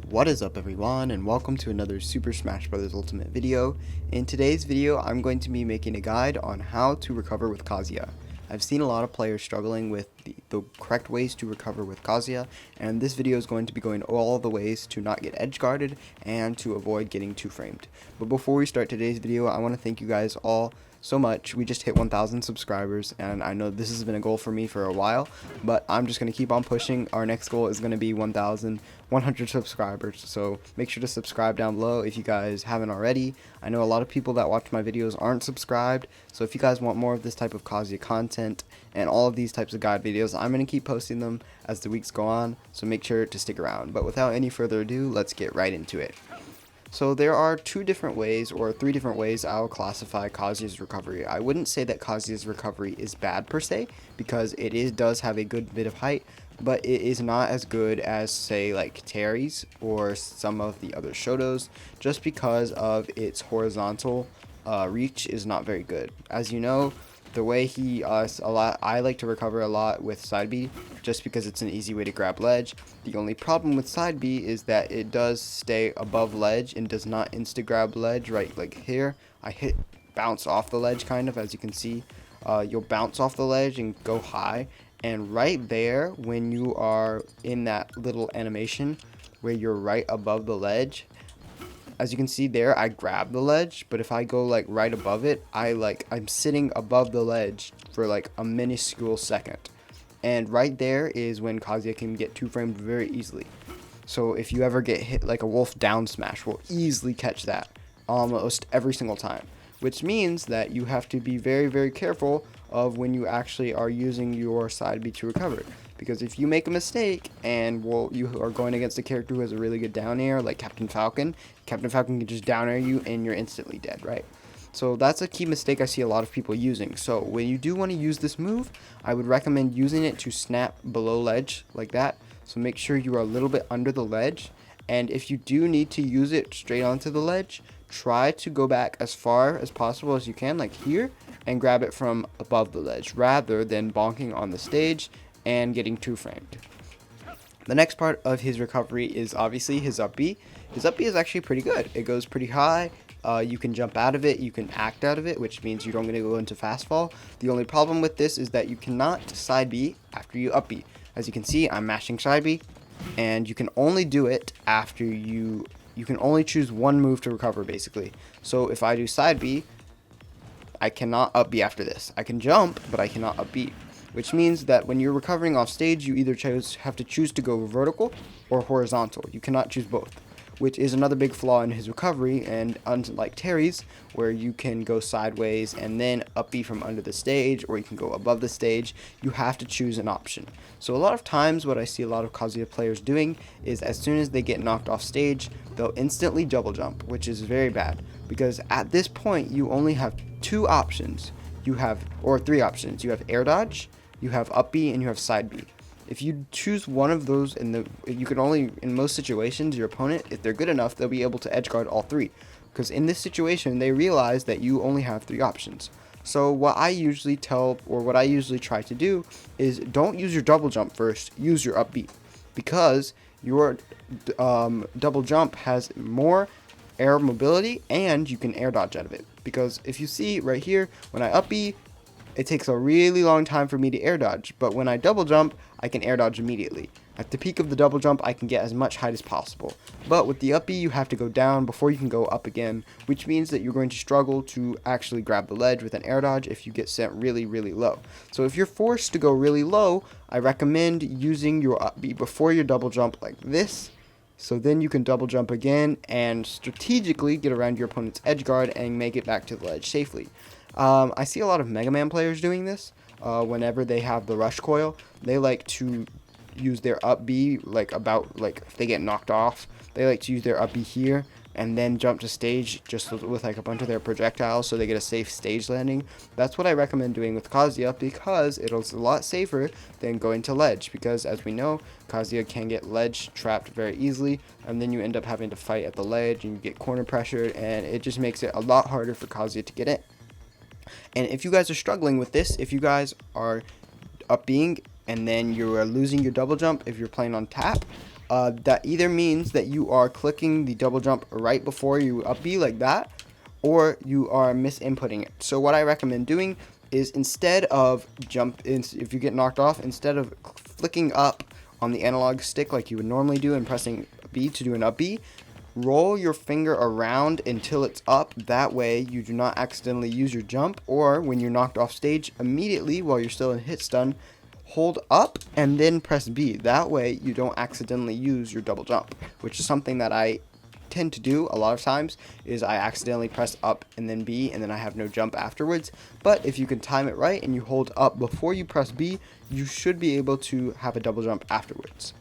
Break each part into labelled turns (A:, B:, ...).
A: What is up everyone, and welcome to another Super Smash Bros. Ultimate video. In today's video, I'm going to be making a guide on how to recover with Kazuya. I've seen a lot of players struggling with the correct ways to recover with Kazuya, and this video is going to be going all the ways to not get edge guarded and to avoid getting two framed. But before we start today's video, I want to thank you guys all so much. We just hit 1,000 subscribers, and I know this has been a goal for me for a while, but I'm just going to keep on pushing. Our next goal is going to be 1,100 subscribers, so make sure to subscribe down below if you guys haven't already. I know a lot of people that watch my videos aren't subscribed, so if you guys want more of this type of Kazuya content and all of these types of guide videos, I'm going to keep posting them as the weeks go on, so make sure to stick around. But without any further ado, let's get right into it. So there are two different ways, or three different ways I'll classify Kazuya's recovery. I wouldn't say that Kazuya's recovery is bad per se, because does have a good bit of height, but it is not as good as, say, like Terry's or some of the other Shotos, just because of its horizontal reach is not very good. As you know, the way I like to recover a lot with side B, just because it's an easy way to grab ledge. The only problem with side B is that it does stay above ledge and does not insta grab ledge. Right, like here, I bounce off the ledge kind of, as you can see. You'll bounce off the ledge and go high, and right there, when you are in that little animation where you're right above the ledge, as you can see there, I grab the ledge, but if I go like right above it, I'm sitting above the ledge for like a minuscule second. And right there is when Kazuya can get two framed very easily. So if you ever get hit, like a wolf down smash will easily catch that almost every single time. Which means that you have to be very, very careful of when you actually are using your side B to recover. Because if you make a mistake and you are going against a character who has a really good down air, like Captain Falcon can just down air you and you're instantly dead, right? So that's a key mistake I see a lot of people using. So when you do want to use this move, I would recommend using it to snap below ledge like that. So make sure you are a little bit under the ledge. And if you do need to use it straight onto the ledge, try to go back as far as possible as you can, like here, and grab it from above the ledge, rather than bonking on the stage and getting two framed. The next part of his recovery is obviously his up B. His up B is actually pretty good. It goes pretty high. You can jump out of it, you can act out of it, which means you don't going to go into fast fall. The only problem with this is that you cannot side B after you up B. As you can see, I'm mashing side B, and you can only do it after you can only choose one move to recover, basically. So if I do side B, I cannot up B after this. I can jump, but I cannot up B, which means that when you're recovering off stage, you either have to choose to go vertical or horizontal. You cannot choose both, which is another big flaw in his recovery. And unlike Terry's, where you can go sideways and then up B from under the stage, or you can go above the stage, you have to choose an option. So a lot of times what I see a lot of Kazuya players doing is, as soon as they get knocked off stage, they'll instantly double jump, which is very bad, because at this point you only have two options. Or three options. You have air dodge, you have up B, and you have side B. If you choose one of those, you can only, in most situations, your opponent, if they're good enough, they'll be able to edge guard all three. Because in this situation, they realize that you only have three options. So what I usually try to do is, don't use your double jump first, use your up B. Because your double jump has more air mobility, and you can air dodge out of it. Because if you see right here, when I up B, it takes a really long time for me to air dodge, but when I double jump, I can air dodge immediately. At the peak of the double jump, I can get as much height as possible. But with the up B, you have to go down before you can go up again, which means that you're going to struggle to actually grab the ledge with an air dodge if you get sent really, really low. So if you're forced to go really low, I recommend using your up B before your double jump like this. So then you can double jump again and strategically get around your opponent's edge guard and make it back to the ledge safely. I see a lot of Mega Man players doing this. Whenever they have the rush coil, they like to use their up B, if they get knocked off, they like to use their up B here and then jump to stage just with like a bunch of their projectiles, so they get a safe stage landing. That's what I recommend doing with Kazuya, because it's a lot safer than going to ledge, because as we know, Kazuya can get ledge trapped very easily, and then you end up having to fight at the ledge and you get corner pressured, and it just makes it a lot harder for Kazuya to get in. And if you guys are struggling with this, if you guys are up being and then you are losing your double jump if you're playing on tap, that either means that you are clicking the double jump right before you up B like that, or you are misinputting it. So what I recommend doing is, instead of if you get knocked off, instead of flicking up on the analog stick like you would normally do and pressing B to do an up B, roll your finger around until it's up. That way you do not accidentally use your jump, or when you're knocked off stage, immediately while you're still in hit stun, hold up and then press B. That way you don't accidentally use your double jump, which is something that I tend to do a lot of times, is I accidentally press up and then B, and then I have no jump afterwards. But if you can time it right and you hold up before you press B, you should be able to have a double jump afterwards.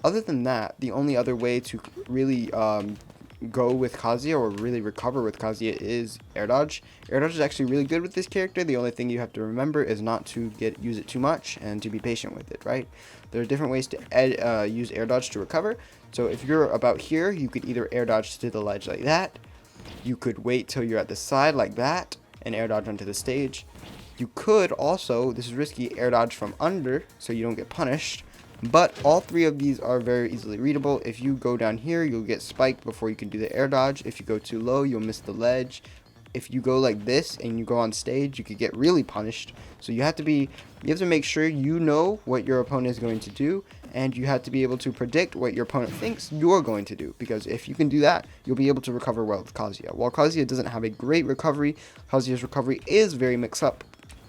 A: Other than that, the only other way to really go with Kazuya, or really recover with Kazuya, is air dodge. Air dodge is actually really good with this character. The only thing you have to remember is not to use it too much and to be patient with it, right? There are different ways to use air dodge to recover. So if you're about here, you could either air dodge to the ledge like that. You could wait till you're at the side like that and air dodge onto the stage. You could also, this is risky, air dodge from under so you don't get punished. But all three of these are very easily readable. If you go down here, you'll get spiked before you can do the air dodge. If you go too low, you'll miss the ledge. If you go like this and you go on stage, you could get really punished. So you have to make sure you know what your opponent is going to do, and you have to be able to predict what your opponent thinks you're going to do. Because if you can do that, you'll be able to recover well with Kazuya. While Kazuya doesn't have a great recovery, Kazuya's recovery is very mix-up.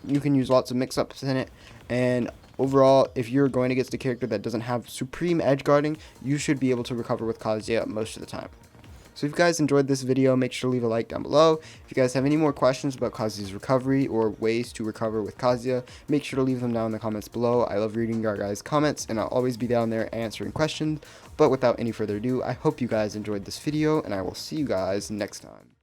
A: You can use lots of mix-ups in it, and overall, if you're going against a character that doesn't have supreme edge guarding, you should be able to recover with Kazuya most of the time. So if you guys enjoyed this video, make sure to leave a like down below. If you guys have any more questions about Kazuya's recovery or ways to recover with Kazuya, make sure to leave them down in the comments below. I love reading your guys' comments, and I'll always be down there answering questions. But without any further ado, I hope you guys enjoyed this video, and I will see you guys next time.